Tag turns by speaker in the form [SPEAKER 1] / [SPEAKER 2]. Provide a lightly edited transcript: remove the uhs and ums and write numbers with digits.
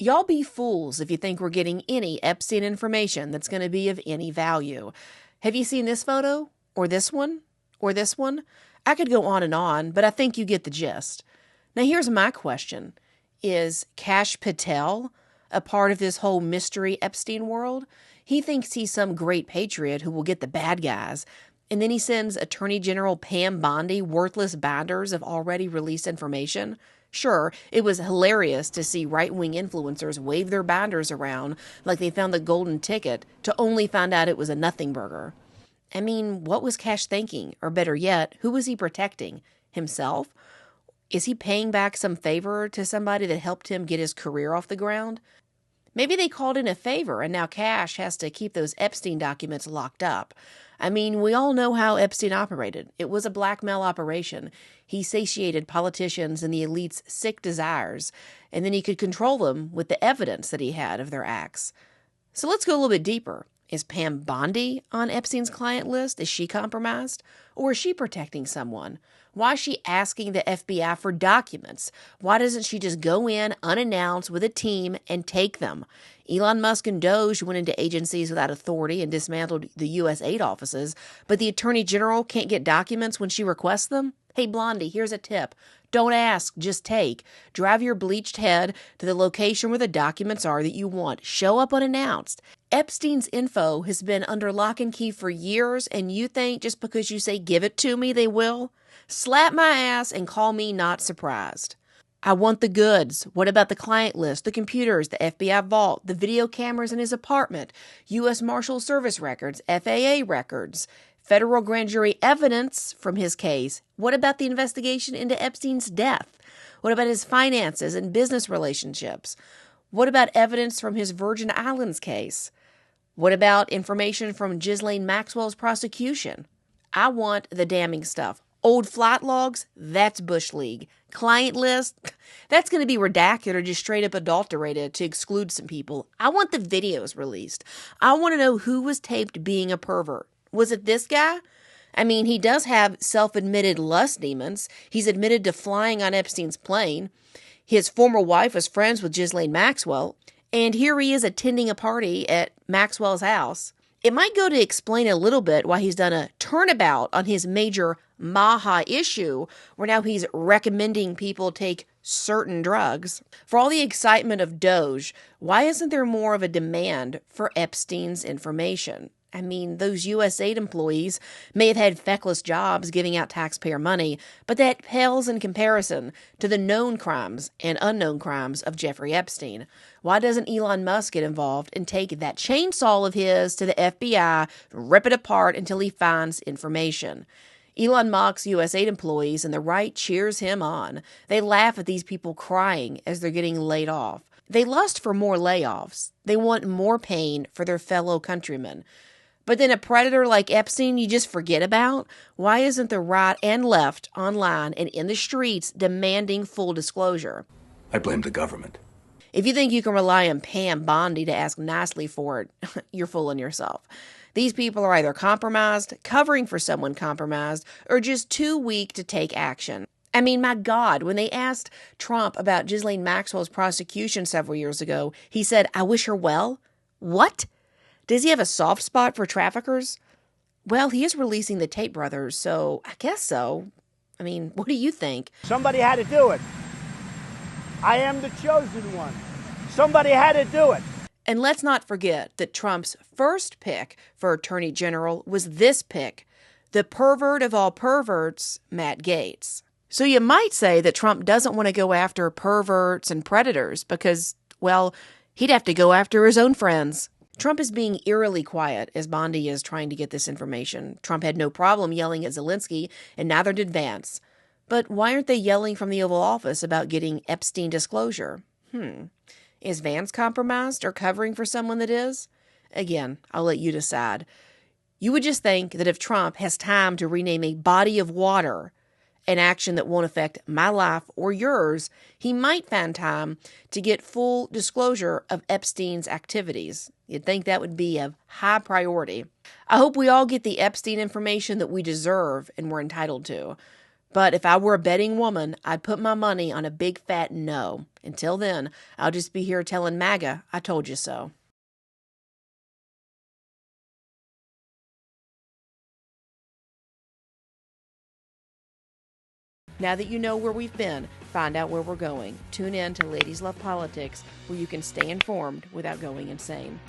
[SPEAKER 1] Y'all be fools if you think we're getting any Epstein information that's going to be of any value. Have you seen this photo? Or this one? Or this one? I could go on, but I think you get the gist. Now here's my question. Is Kash Patel a part of this whole mystery Epstein world? He thinks he's some great patriot who will get the bad guys, and then he sends Attorney General Pam Bondi worthless binders of already released information. Sure, it was hilarious to see right-wing influencers wave their binders around like they found the golden ticket to only find out it was a nothing burger. I mean, what was Kash thinking? Or better yet, who was he protecting? Himself? Is he paying back some favor to somebody that helped him get his career off the ground? Maybe they called in a favor and now Kash has to keep those Epstein documents locked up. I mean, we all know how Epstein operated. It was a blackmail operation. He satiated politicians and the elite's sick desires, and then he could control them with the evidence that he had of their acts. So let's go a little bit deeper. Is Pam Bondi on Epstein's client list? Is she compromised? Or is she protecting someone? Why is she asking the FBI for documents? Why doesn't she just go in unannounced with a team and take them? Elon Musk and DOGE went into agencies without authority and dismantled the U.S. aid offices, but the Attorney General can't get documents when she requests them? Hey, Blondie, here's a tip. Don't ask, just take. Drive your bleached head to the location where the documents are that you want. Show up unannounced. Epstein's info has been under lock and key for years, and you think just because you say give it to me, they will? Slap my ass and call me not surprised. I want the goods. What about the client list, the computers, the FBI vault, the video cameras in his apartment, U.S. Marshal Service records, FAA records, federal grand jury evidence from his case? What about the investigation into Epstein's death? What about his finances and business relationships? What about evidence from his Virgin Islands case? What about information from Ghislaine Maxwell's prosecution? I want the damning stuff. Old flight logs, that's Bush League. Client list, that's going to be redacted or just straight up adulterated to exclude some people. I want the videos released. I want to know who was taped being a pervert. Was it this guy? I mean, he does have self-admitted lust demons. He's admitted to flying on Epstein's plane. His former wife was friends with Ghislaine Maxwell. And here he is attending a party at Maxwell's house. It might go to explain a little bit why he's done a turnabout on his major MAGA issue, where now he's recommending people take certain drugs. For all the excitement of DOGE, why isn't there more of a demand for Epstein's information? I mean, those U.S. aid employees may have had feckless jobs giving out taxpayer money, but that pales in comparison to the known crimes and unknown crimes of Jeffrey Epstein. Why doesn't Elon Musk get involved and take that chainsaw of his to the FBI, rip it apart until he finds information? Elon mocks U.S. aid employees and the right cheers him on. They laugh at these people crying as they're getting laid off. They lust for more layoffs. They want more pain for their fellow countrymen. But then a predator like Epstein you just forget about? Why isn't the right and left online and in the streets demanding full disclosure?
[SPEAKER 2] I blame the government.
[SPEAKER 1] If you think you can rely on Pam Bondi to ask nicely for it, you're fooling yourself. These people are either compromised, covering for someone compromised, or just too weak to take action. I mean, my God, when they asked Trump about Ghislaine Maxwell's prosecution several years ago, he said, "I wish her well." What? Does he have a soft spot for traffickers? Well, he is releasing the Tate brothers, so I guess so. I mean, what do you think?
[SPEAKER 3] Somebody had to do it. I am the chosen one. Somebody had to do it.
[SPEAKER 1] And let's not forget that Trump's first pick for Attorney General was this pick, the pervert of all perverts, Matt Gaetz. So you might say that Trump doesn't want to go after perverts and predators because, well, he'd have to go after his own friends. Trump is being eerily quiet as Bondi is trying to get this information. Trump had no problem yelling at Zelensky, and neither did Vance. But why aren't they yelling from the Oval Office about getting Epstein disclosure? Is Vance compromised or covering for someone that is? Again, I'll let you decide. You would just think that if Trump has time to rename a body of water an action that won't affect my life or yours, he might find time to get full disclosure of Epstein's activities. You'd think that would be of high priority. I hope we all get the Epstein information that we deserve and we're entitled to. But if I were a betting woman, I'd put my money on a big fat no. Until then, I'll just be here telling MAGA, I told you so. Now that you know where we've been, find out where we're going. Tune in to Ladies Love Politics, where you can stay informed without going insane.